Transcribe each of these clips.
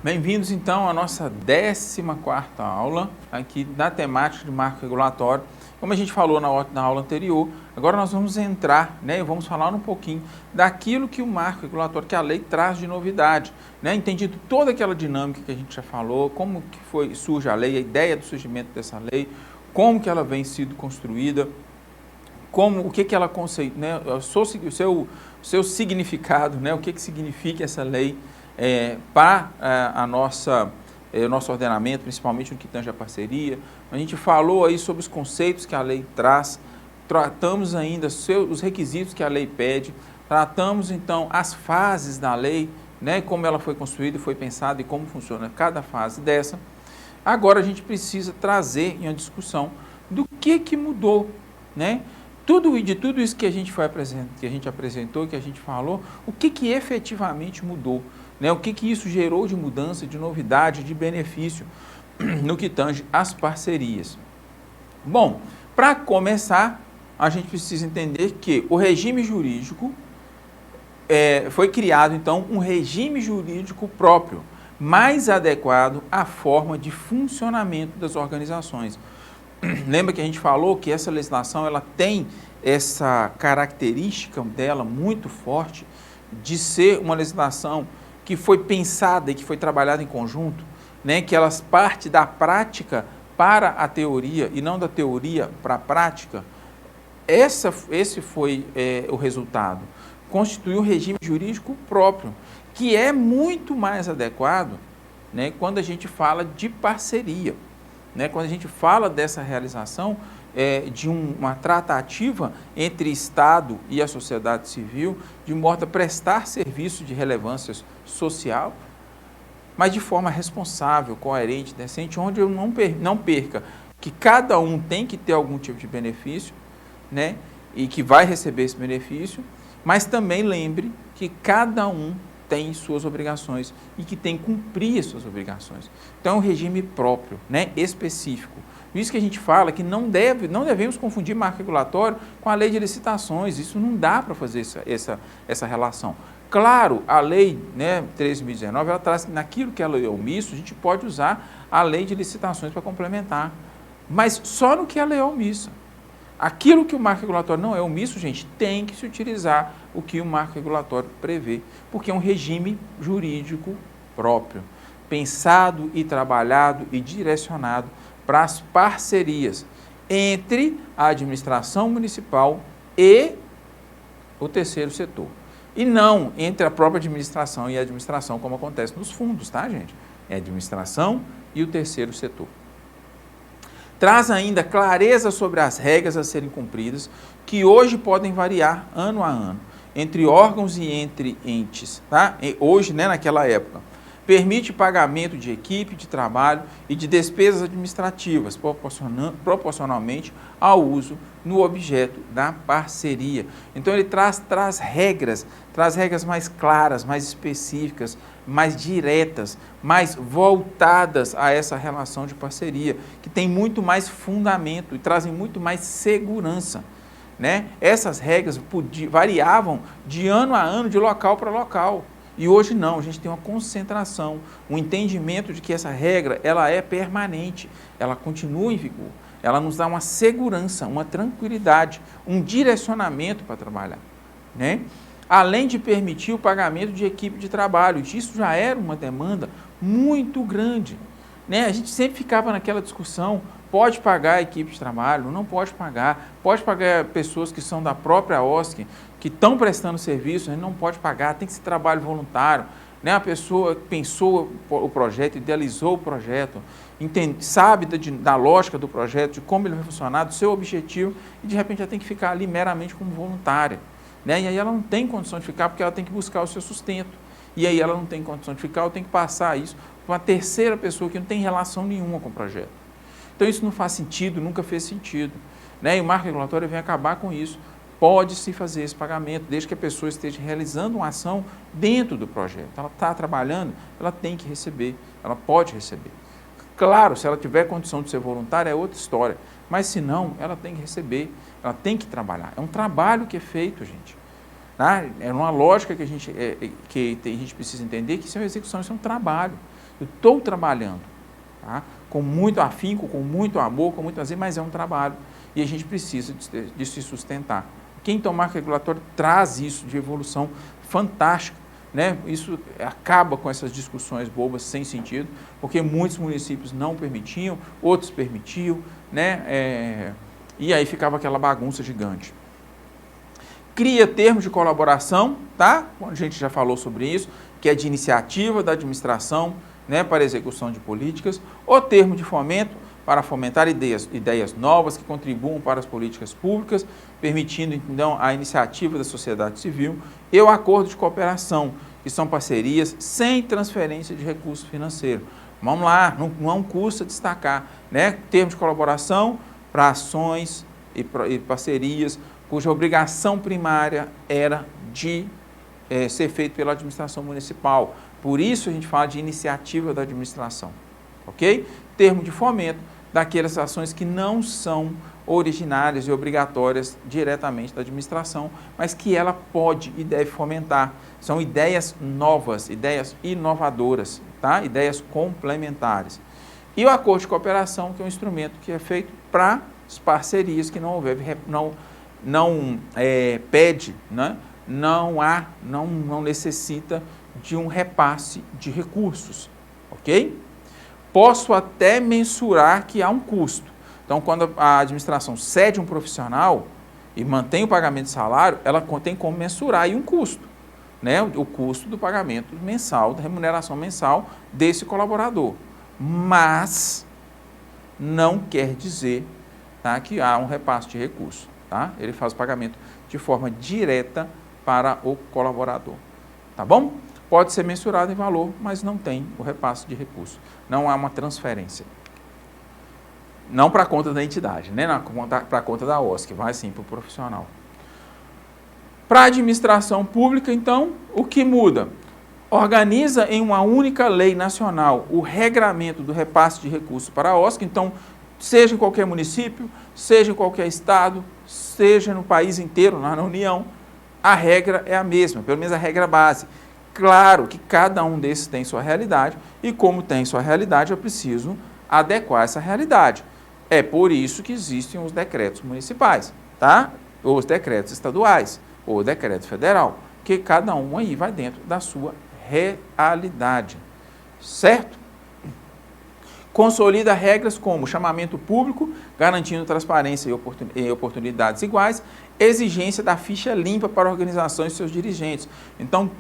Bem-vindos então à nossa 14ª aula aqui da temática de marco regulatório. Como a gente falou na aula anterior, agora nós vamos entrar, e vamos falar um pouquinho daquilo que o marco regulatório, que a lei traz de novidade, entendido toda aquela dinâmica que a gente já falou, como que surge a lei, a ideia do surgimento dessa lei, como que ela vem sido construída, o que ela conceita, o seu significado, o que significa essa lei para o nosso ordenamento, principalmente no que tange a parceria. A gente falou aí sobre os conceitos que a lei traz, tratamos ainda os requisitos que a lei pede, tratamos então as fases da lei, como ela foi construída e foi pensada e como funciona cada fase dessa. Agora a gente precisa trazer em uma discussão do que mudou, de tudo isso que a gente apresentou, que a gente falou, o que efetivamente mudou, o que isso gerou de mudança, de novidade, de benefício no que tange às parcerias. Bom, para começar, a gente precisa entender que o regime jurídico foi criado, então, um regime jurídico próprio, mais adequado à forma de funcionamento das organizações. Lembra que a gente falou que essa legislação ela tem essa característica dela muito forte de ser uma legislação que foi pensada e que foi trabalhada em conjunto, que elas parte da prática para a teoria e não da teoria para a prática. Esse foi o resultado. Constituiu um regime jurídico próprio, que é muito mais adequado quando a gente fala de parceria. Quando a gente fala dessa realização de uma tratativa entre Estado e a sociedade civil, de modo a prestar serviço de relevância social, mas de forma responsável, coerente, decente, onde eu não perca que cada um tem que ter algum tipo de benefício, e que vai receber esse benefício, mas também lembre que cada um tem suas obrigações e que tem que cumprir as suas obrigações. Então, é um regime próprio, específico. Isso que a gente fala que não devemos confundir marco regulatório com a lei de licitações. Isso não dá para fazer essa relação. Claro, a lei 13.019, ela traz que naquilo que ela é omisso, a gente pode usar a lei de licitações para complementar, mas só no que ela é omissa. Aquilo que o marco regulatório não é omisso, gente, tem que se utilizar o que o marco regulatório prevê, porque é um regime jurídico próprio, pensado e trabalhado e direcionado para as parcerias entre a administração municipal e o terceiro setor. E não entre a própria administração e a administração, como acontece nos fundos, tá, gente? É a administração e o terceiro setor. Traz ainda clareza sobre as regras a serem cumpridas, que hoje podem variar ano a ano, entre órgãos e entre entes, tá? Hoje, naquela época. Permite pagamento de equipe de trabalho e de despesas administrativas, proporcionalmente ao uso no objeto da parceria. Então, ele traz regras mais claras, mais específicas, mais diretas, mais voltadas a essa relação de parceria, que tem muito mais fundamento e trazem muito mais segurança. Essas regras variavam de ano a ano, de local para local. E hoje não, a gente tem uma concentração, um entendimento de que essa regra ela é permanente, ela continua em vigor, ela nos dá uma segurança, uma tranquilidade, um direcionamento para trabalhar. Além de permitir o pagamento de equipe de trabalho, isso já era uma demanda muito grande. A gente sempre ficava naquela discussão, pode pagar a equipe de trabalho, não pode pagar pessoas que são da própria OSC, que estão prestando serviço, não pode pagar, tem que ser trabalho voluntário. A pessoa pensou o projeto, idealizou o projeto, sabe da lógica do projeto, de como ele vai funcionar, do seu objetivo, e de repente ela tem que ficar ali meramente como voluntária. E aí ela não tem condição de ficar porque ela tem que buscar o seu sustento. E aí ela não tem condição de ficar, ela tem que passar isso para uma terceira pessoa que não tem relação nenhuma com o projeto. Então isso não faz sentido, nunca fez sentido. E o marco regulatório vem acabar com isso. Pode-se fazer esse pagamento, desde que a pessoa esteja realizando uma ação dentro do projeto. Ela está trabalhando, ela tem que receber, ela pode receber. Claro, se ela tiver condição de ser voluntária, é outra história. Mas se não, ela tem que receber, ela tem que trabalhar. É um trabalho que é feito, gente. Tá? É uma lógica que a gente precisa entender que isso é uma execução, isso é um trabalho. Eu estou trabalhando, tá? Com muito afinco, com muito amor, com muito prazer, mas é um trabalho. E a gente precisa de se sustentar. Quem tem o marco regulatório traz isso de evolução fantástica, né? Isso acaba com essas discussões bobas sem sentido, porque muitos municípios não permitiam, outros permitiam, né? E aí ficava aquela bagunça gigante. Cria termos de colaboração, tá? A gente já falou sobre isso, que é de iniciativa da administração, né, para execução de políticas, o termo de fomento para fomentar ideias novas que contribuam para as políticas públicas, permitindo então a iniciativa da sociedade civil, e o acordo de cooperação, que são parcerias sem transferência de recurso financeiro. Vamos lá, não custa destacar, né? Termo de colaboração para ações e parcerias, cuja obrigação primária era de ser feito pela administração municipal. Por isso a gente fala de iniciativa da administração, ok? Termo de fomento daquelas ações que não são originárias e obrigatórias diretamente da administração, mas que ela pode e deve fomentar. São ideias novas, ideias inovadoras, tá? Ideias complementares. E o acordo de cooperação, que é um instrumento que é feito para as parcerias que não pede, né? não necessita de um repasse de recursos, ok? Posso até mensurar que há um custo. Então, quando a administração cede um profissional e mantém o pagamento de salário, ela tem como mensurar aí um custo, né? O custo do pagamento mensal, da remuneração mensal desse colaborador. Mas não quer dizer, tá, que há um repasse de recursos. Tá? Ele faz o pagamento de forma direta para o colaborador. Tá bom? Pode ser mensurado em valor, mas não tem o repasse de recursos. Não há uma transferência. Não para a conta da entidade, né? Para a conta da OSC, vai sim para o profissional. Para a administração pública, então, o que muda? Organiza em uma única lei nacional o regramento do repasse de recursos para a OSC, então, seja em qualquer município, seja em qualquer estado, seja no país inteiro, na União, a regra é a mesma, pelo menos a regra base. Claro que cada um desses tem sua realidade e como tem sua realidade, eu preciso adequar essa realidade. É por isso que existem os decretos municipais, tá? Ou os decretos estaduais, ou o decreto federal, que cada um aí vai dentro da sua realidade, certo? Consolida regras como chamamento público, garantindo transparência e oportunidades iguais, exigência da ficha limpa para a organização e seus dirigentes. Então,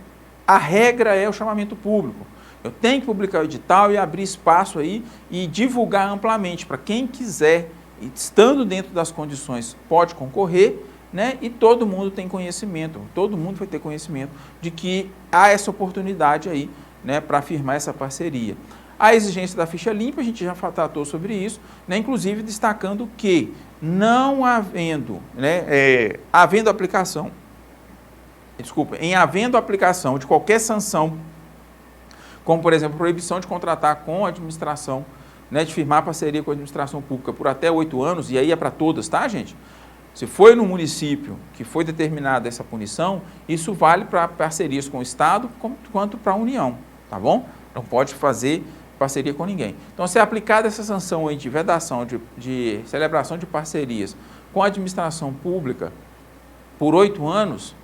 a regra é o chamamento público. Eu tenho que publicar o edital e abrir espaço aí e divulgar amplamente para quem quiser, estando dentro das condições, pode concorrer, né? E todo mundo tem conhecimento, todo mundo vai ter conhecimento de que há essa oportunidade aí, né, para firmar essa parceria. A exigência da ficha limpa, a gente já tratou sobre isso, né, inclusive destacando que não havendo, né, havendo aplicação de qualquer sanção, como por exemplo, proibição de contratar com a administração, né, de firmar parceria com a administração pública por até 8 anos, e aí é para todas, tá, gente? Se foi no município que foi determinada essa punição, isso vale para parcerias com o Estado quanto para a União, tá bom? Não pode fazer parceria com ninguém. Então, se é aplicada essa sanção aí de vedação, de celebração de parcerias com a administração pública por 8 anos,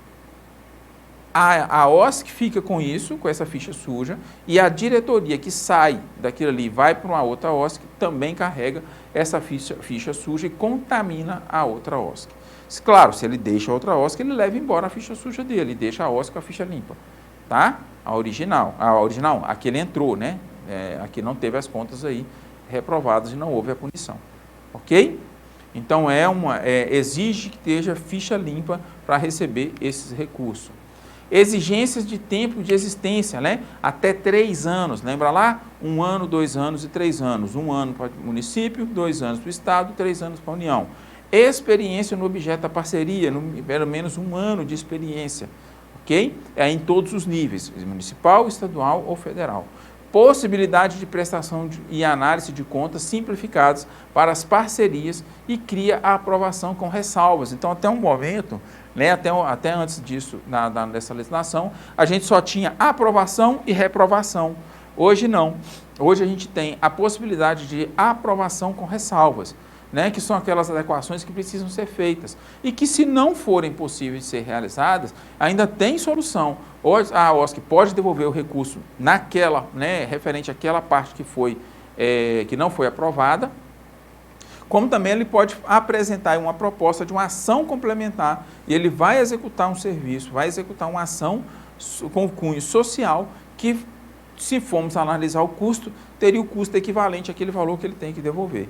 a OSC fica com isso, com essa ficha suja, e a diretoria que sai daquilo ali vai para uma outra OSC, também carrega essa ficha suja e contamina a outra OSC. Claro, se ele deixa a outra OSC, ele leva embora a ficha suja dele, e deixa a OSC com a ficha limpa, tá? A original, a que ele entrou, né? Aqui não teve as contas aí reprovadas e não houve a punição, ok? Então, exige que esteja ficha limpa para receber esses recursos. Exigências de tempo de existência, né? Até 3 anos, lembra lá? 1 ano, 2 anos e 3 anos. 1 ano para o município, 2 anos para o Estado, 3 anos para a União. Experiência no objeto da parceria, pelo menos 1 ano de experiência, ok? Em todos os níveis, municipal, estadual ou federal. Possibilidade de prestação e análise de contas simplificadas para as parcerias e cria a aprovação com ressalvas. Então, até um momento, né? Até antes disso, nessa legislação, a gente só tinha aprovação e reprovação. Hoje não. Hoje a gente tem a possibilidade de aprovação com ressalvas, né? Que são aquelas adequações que precisam ser feitas e que, se não forem possíveis de ser realizadas, ainda tem solução. A OSC pode devolver o recurso naquela, né, referente àquela parte que não foi aprovada, como também ele pode apresentar uma proposta de uma ação complementar e ele vai executar um serviço, vai executar uma ação com cunho social que, se formos analisar o custo, teria o custo equivalente àquele valor que ele tem que devolver.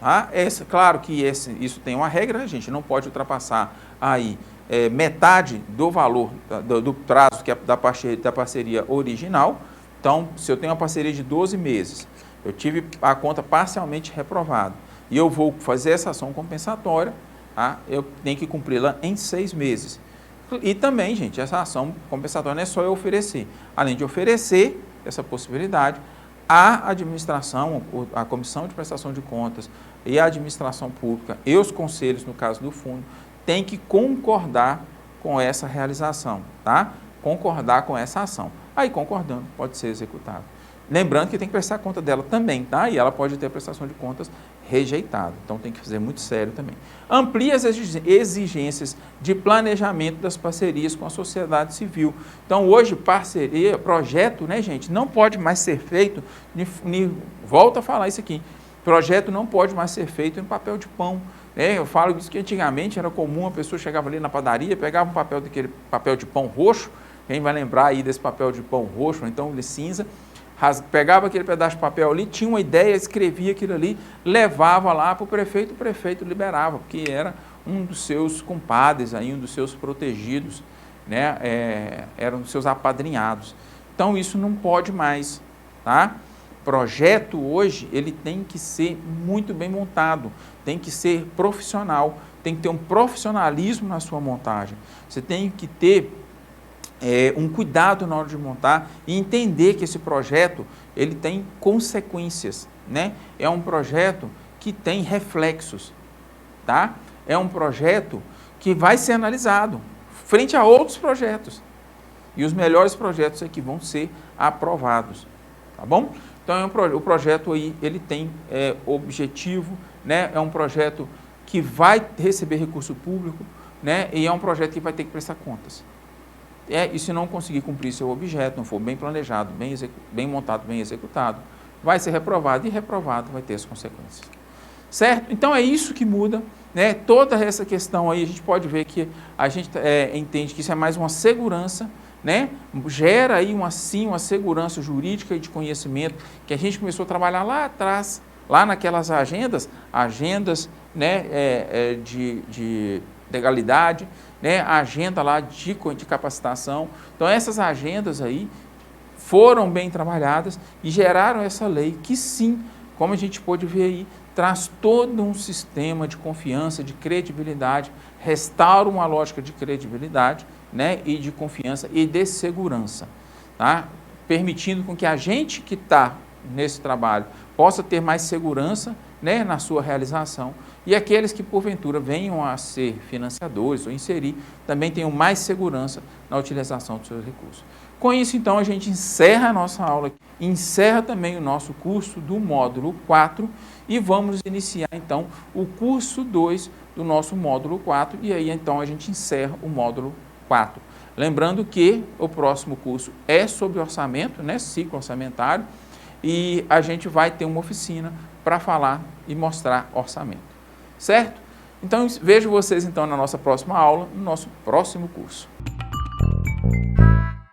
Tá? Claro que isso tem uma regra, a gente não pode ultrapassar aí metade do valor do prazo que é da parceria original. Então, se eu tenho uma parceria de 12 meses, eu tive a conta parcialmente reprovada e eu vou fazer essa ação compensatória, tá? Eu tenho que cumpri-la em 6 meses. E também, gente, essa ação compensatória não é só eu oferecer. Além de oferecer essa possibilidade, a administração, a Comissão de Prestação de Contas e a administração pública e os conselhos, no caso do fundo, têm que concordar com essa realização, tá? Concordar com essa ação. Aí, concordando, pode ser executado. Lembrando que tem que prestar conta dela também, tá? E ela pode ter a prestação de contas rejeitada. Então, tem que fazer muito sério também. Amplia as exigências de planejamento das parcerias com a sociedade civil. Então, hoje, parceria, projeto, né, gente, não pode mais ser feito, volto a falar isso aqui, projeto não pode mais ser feito em papel de pão. Eu falo isso que antigamente era comum, a pessoa chegava ali na padaria, pegava um papel daquele papel de pão roxo, quem vai lembrar aí desse papel de pão roxo, ou então de cinza, pegava aquele pedaço de papel ali, tinha uma ideia, escrevia aquilo ali, levava lá para o prefeito liberava, porque era um dos seus compadres, aí, um dos seus protegidos, né? Era um dos seus apadrinhados. Então, isso não pode mais, tá? Projeto hoje, ele tem que ser muito bem montado, tem que ser profissional, tem que ter um profissionalismo na sua montagem. Você tem que ter um cuidado na hora de montar e entender que esse projeto, ele tem consequências, né? É um projeto que tem reflexos, tá? É um projeto que vai ser analisado frente a outros projetos. E os melhores projetos é que vão ser aprovados, tá bom? Então, o projeto aí, ele tem objetivo, né? É um projeto que vai receber recurso público, né? E é um projeto que vai ter que prestar contas. E se não conseguir cumprir seu objeto, não for bem planejado, bem montado, bem executado, vai ser reprovado e reprovado vai ter as consequências. Certo? Então, é isso que muda, né? Toda essa questão aí, a gente pode ver que a gente entende que isso é mais uma segurança, né? Gera aí uma segurança jurídica e de conhecimento que a gente começou a trabalhar lá atrás, lá naquelas agendas, né? De legalidade, né? A agenda lá de capacitação. Então, essas agendas aí foram bem trabalhadas e geraram essa lei que, sim, como a gente pôde ver aí, traz todo um sistema de confiança, de credibilidade, restaura uma lógica de credibilidade, né, e de confiança e de segurança, tá? Permitindo com que a gente que está nesse trabalho possa ter mais segurança, né, na sua realização, e aqueles que porventura venham a ser financiadores ou inserir, também tenham mais segurança na utilização dos seus recursos. Com isso, então, a gente encerra a nossa aula, encerra também o nosso curso do módulo 4 e vamos iniciar, então, o curso 2 do nosso módulo 4 e aí, então, a gente encerra o módulo 4. Lembrando que o próximo curso é sobre orçamento, né, ciclo orçamentário, e a gente vai ter uma oficina para falar e mostrar orçamento. Certo? Então, vejo vocês, então, na nossa próxima aula, no nosso próximo curso.